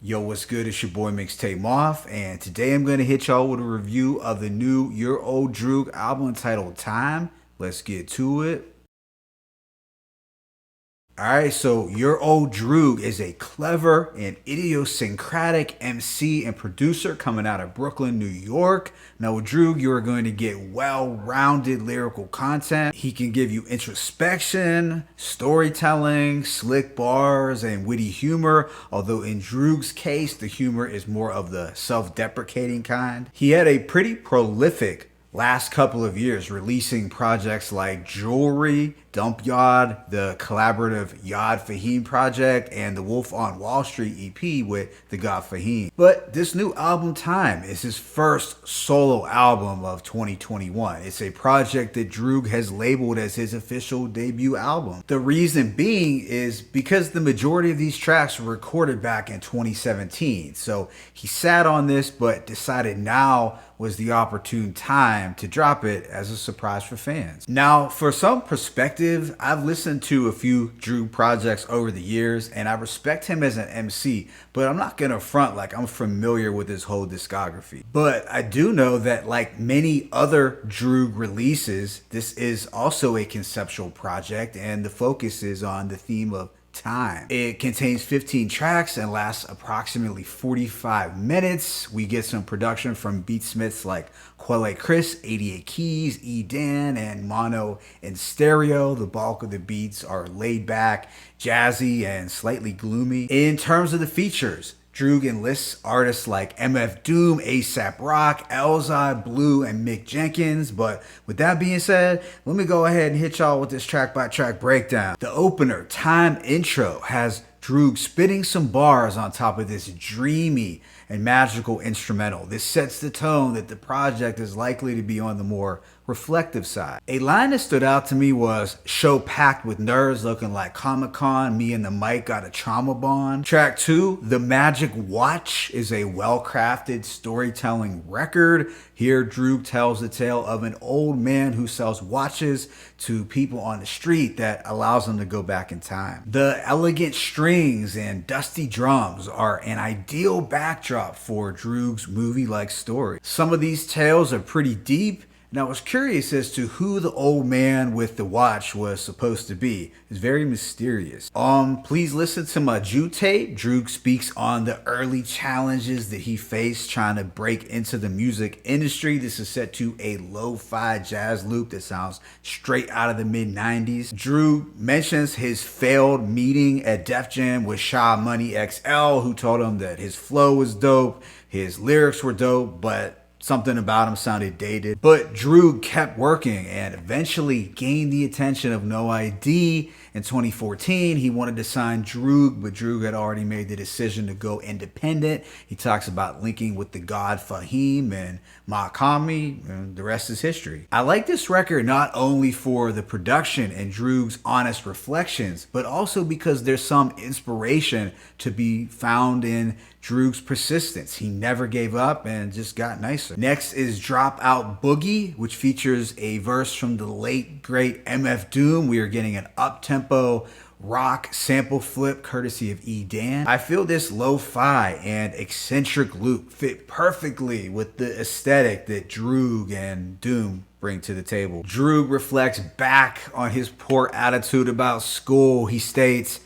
Yo, what's good? It's your boy Mixtape Moth, and today I'm going to hit y'all with a review of the new Your Old Droog album entitled Time. Let's get to it. Alright, so Your Old Droog is a clever and idiosyncratic MC and producer coming out of Brooklyn, New York. Now with Droog, you are going to get well-rounded lyrical content. He can give you introspection, storytelling, slick bars, and witty humor, although in Droog's case, the humor is more of the self-deprecating kind. He had a pretty prolific last couple of years, releasing projects like Jewelry, Dump Yard, the collaborative Yad Fahim project, and the Wolf on Wall Street EP with the God Fahim. But this new album, Time, is his first solo album of 2021. It's a project that Droog has labeled as his official debut album. The reason being is because the majority of these tracks were recorded back in 2017. So he sat on this, but decided now was the opportune time to drop it as a surprise for fans. Now, for some perspective, I've listened to a few Droog projects over the years, and I respect him as an MC, but I'm not gonna front like I'm familiar with his whole discography. But I do know that, like many other Droog releases, this is also a conceptual project, and the focus is on the theme of time. It contains 15 tracks and lasts approximately 45 minutes. We get some production from beatsmiths like Quelle Chris, 88 Keys, E Dan, and Mono and Stereo. The bulk of the beats are laid back, jazzy, and slightly gloomy. In terms of the features, Droog enlists artists like MF Doom, ASAP Rock, Elzhi, Blue, and Mick Jenkins. But with that being said, let me go ahead and hit y'all with this track-by-track breakdown. The opener, Time intro, has Droog spitting some bars on top of this dreamy and magical instrumental. This sets the tone that the project is likely to be on the more reflective side. A line that stood out to me was, "Show packed with nerds looking like Comic-Con, me and the mic got a trauma bond." Track 2, The Magic Watch, is a well-crafted storytelling record. Here, Droog tells the tale of an old man who sells watches to people on the street that allows them to go back in time. The elegant strings and dusty drums are an ideal backdrop for Droog's movie-like story. Some of these tales are pretty deep, and I was curious as to who the old man with the watch was supposed to be. It's very mysterious. Please listen to my Jew tape. Droog speaks on the early challenges that he faced trying to break into the music industry. This is set to a lo-fi jazz loop that sounds straight out of the mid-90s. Droog mentions his failed meeting at Def Jam with Sha Money XL, who told him that his flow was dope, his lyrics were dope, but something about him sounded dated. But Droog kept working and eventually gained the attention of No ID. In 2014, he wanted to sign Droog, but Droog had already made the decision to go independent. He talks about linking with the God Fahim and Makami, and the rest is history. I like this record not only for the production and Droog's honest reflections, but also because there's some inspiration to be found in Droog's persistence. He never gave up and just got nicer. Next is Dropout Boogie, which features a verse from the late great MF Doom. We are getting an up-tempo rock sample flip courtesy of E Dan. I feel this lo-fi and eccentric loop fit perfectly with the aesthetic that Droog and Doom bring to the table. Droog reflects back on his poor attitude about school. He states,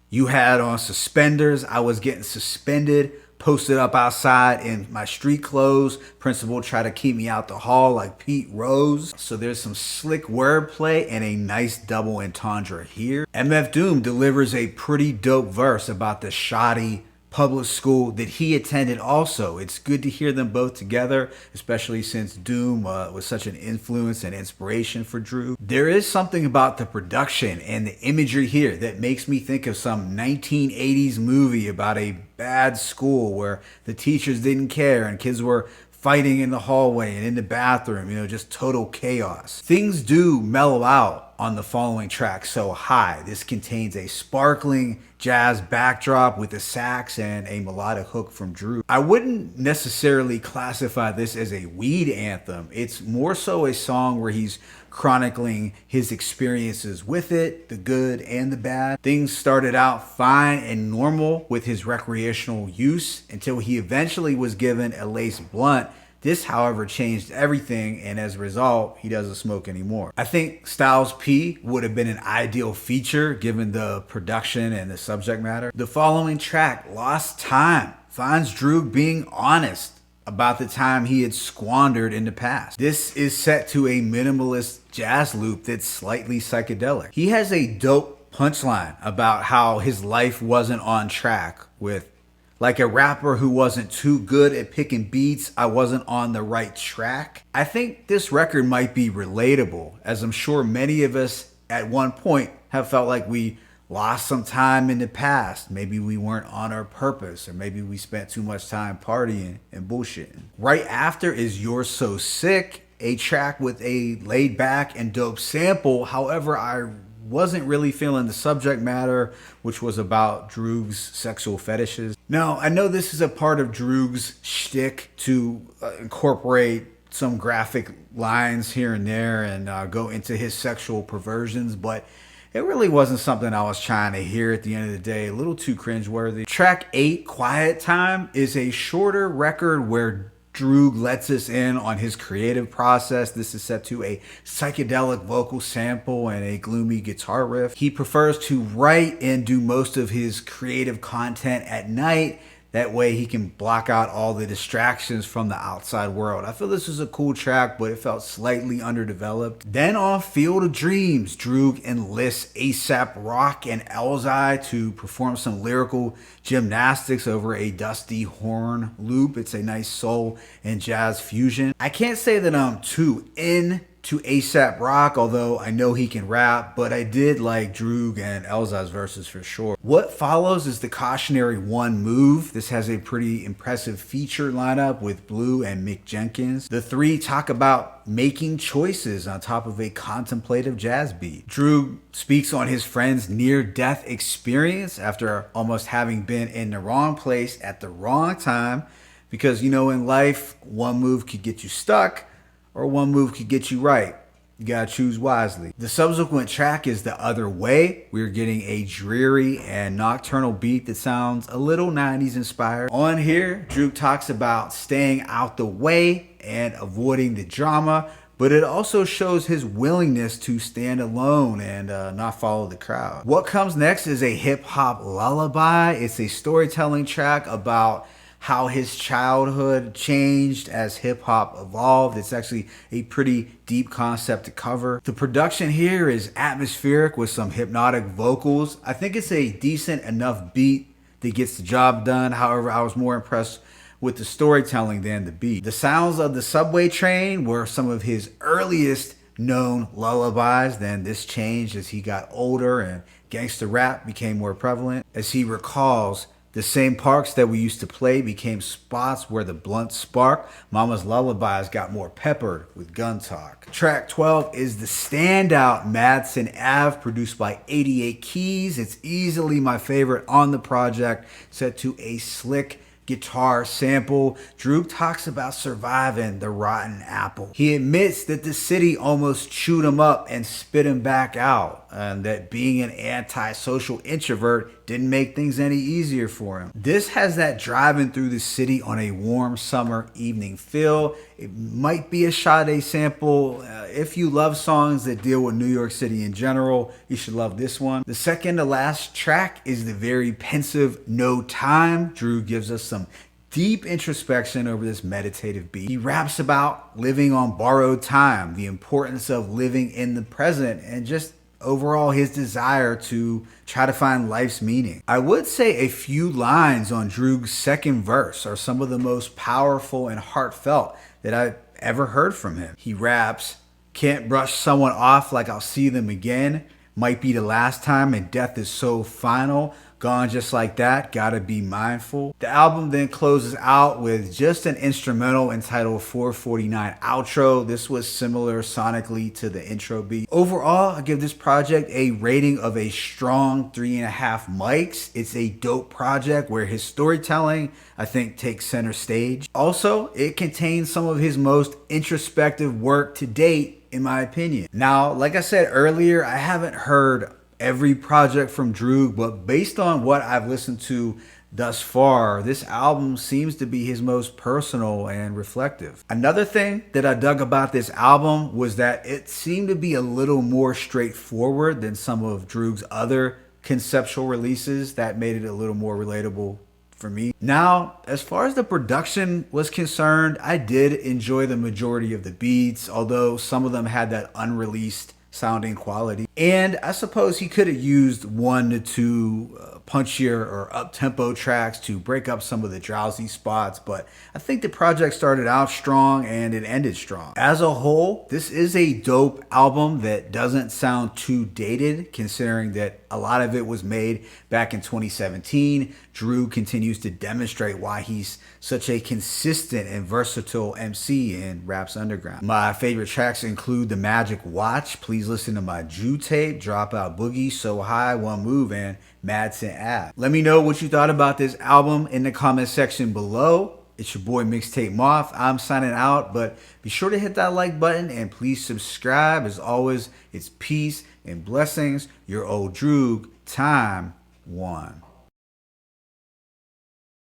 "You had on suspenders, I was getting suspended, posted up outside in my street clothes. Principal tried to keep me out the hall like Pete Rose." So there's some slick wordplay and a nice double entendre here. MF Doom delivers a pretty dope verse about the shoddy public school that he attended also. It's good to hear them both together, especially since Doom was such an influence and inspiration for Droog. There is something about the production and the imagery here that makes me think of some 1980s movie about a bad school where the teachers didn't care and kids were fighting in the hallway and in the bathroom, just total chaos. Things do mellow out on the following track, So High. This contains a sparkling jazz backdrop with a sax and a melodic hook from Droog. I wouldn't necessarily classify this as a weed anthem. It's more so a song where he's chronicling his experiences with it, the good and the bad. Things started out fine and normal with his recreational use until he eventually was given a lace blunt. This, however, changed everything, and as a result, he doesn't smoke anymore. I think Styles P would have been an ideal feature given the production and the subject matter. The following track, Lost Time, finds Droog being honest about the time he had squandered in the past. This is set to a minimalist jazz loop that's slightly psychedelic. He has a dope punchline about how his life wasn't on track with, like a rapper who wasn't too good at picking beats, I wasn't on the right track. I think this record might be relatable, as I'm sure many of us at one point have felt like we lost some time in the past. Maybe we weren't on our purpose, or maybe we spent too much time partying and bullshitting. Right after is You're So Sick, a track with a laid back and dope sample. However, I wasn't really feeling the subject matter, which was about Droog's sexual fetishes. Now, I know this is a part of Droog's shtick to incorporate some graphic lines here and there and go into his sexual perversions, but it really wasn't something I was trying to hear at the end of the day. A little too cringeworthy. Track 8, Quiet Time, is a shorter record where Droog lets us in on his creative process. This is set to a psychedelic vocal sample and a gloomy guitar riff. He prefers to write and do most of his creative content at night. That way he can block out all the distractions from the outside world. I feel this is a cool track, but it felt slightly underdeveloped. Then on Field of Dreams, Droog enlists A$AP Rocky and Elzhi to perform some lyrical gymnastics over a dusty horn loop. It's a nice soul and jazz fusion. I can't say that I'm too into A$AP Rocky, although I know he can rap, but I did like Droog and Elzhi's verses for sure. What follows is the cautionary One Move. This has a pretty impressive feature lineup with Blue and Mick Jenkins. The three talk about making choices on top of a contemplative jazz beat. Droog speaks on his friend's near-death experience after almost having been in the wrong place at the wrong time, because you know in life, one move could get you stuck, or one move could get you right. You gotta choose wisely. The subsequent track is The Other Way. We're getting a dreary and nocturnal beat that sounds a little 90s inspired. On here, Droog talks about staying out the way and avoiding the drama, but it also shows his willingness to stand alone and not follow the crowd. What comes next is a hip hop lullaby. It's a storytelling track about how his childhood changed as hip hop evolved. It's actually a pretty deep concept to cover. The production here is atmospheric with some hypnotic vocals. I think it's a decent enough beat that gets the job done. However, I was more impressed with the storytelling than the beat. The sounds of the subway train were some of his earliest known lullabies. Then this changed as he got older and gangster rap became more prevalent. As he recalls, the same parks that we used to play became spots where the blunt spark. Mama's lullabies got more peppered with gun talk. Track 12 is the standout Madsen Ave, produced by 88 Keys. It's easily my favorite on the project, set to a slick guitar sample. Droog talks about surviving the rotten apple. He admits that the city almost chewed him up and spit him back out, and that being an antisocial introvert didn't make things any easier for him. This has that driving through the city on a warm summer evening feel. It might be a Sade sample. If you love songs that deal with New York City in general, you should love this one. The second to last track is the very pensive No Time. Droog gives us some deep introspection over this meditative beat. He raps about living on borrowed time, the importance of living in the present, and just overall his desire to try to find life's meaning. I would say a few lines on Droog's second verse are some of the most powerful and heartfelt that I've ever heard from him. He raps, "Can't brush someone off like I'll see them again. Might be the last time, and death is so final. Gone Just Like That, Gotta Be Mindful. The album then closes out with just an instrumental entitled 449 Outro. This was similar sonically to the intro beat. Overall, I give this project a rating of a strong 3.5 mics. It's a dope project where his storytelling, I think, takes center stage. Also, it contains some of his most introspective work to date, in my opinion. Now, like I said earlier, I haven't heard every project from Droog, but based on what I've listened to thus far, this album seems to be his most personal and reflective. Another thing that I dug about this album was that it seemed to be a little more straightforward than some of Droog's other conceptual releases. That made it a little more relatable for me. Now, as far as the production was concerned, I did enjoy the majority of the beats, although some of them had that unreleased sounding quality. And I suppose he could have used 1 to 2 punchier or up-tempo tracks to break up some of the drowsy spots, but I think the project started out strong and it ended strong. As a whole, this is a dope album that doesn't sound too dated, considering that a lot of it was made back in 2017. Droog continues to demonstrate why he's such a consistent and versatile MC in Rap's Underground. My favorite tracks include The Magic Watch, Please Listen to My Jew Tape, Dropout Boogie, So High, One Move, and Madsen Ave. Let me know what you thought about this album in the comment section below. It's your boy Mixtape Moth. I'm signing out, but be sure to hit that like button and please subscribe. As always, it's peace and blessings. Your Old Droog, time one.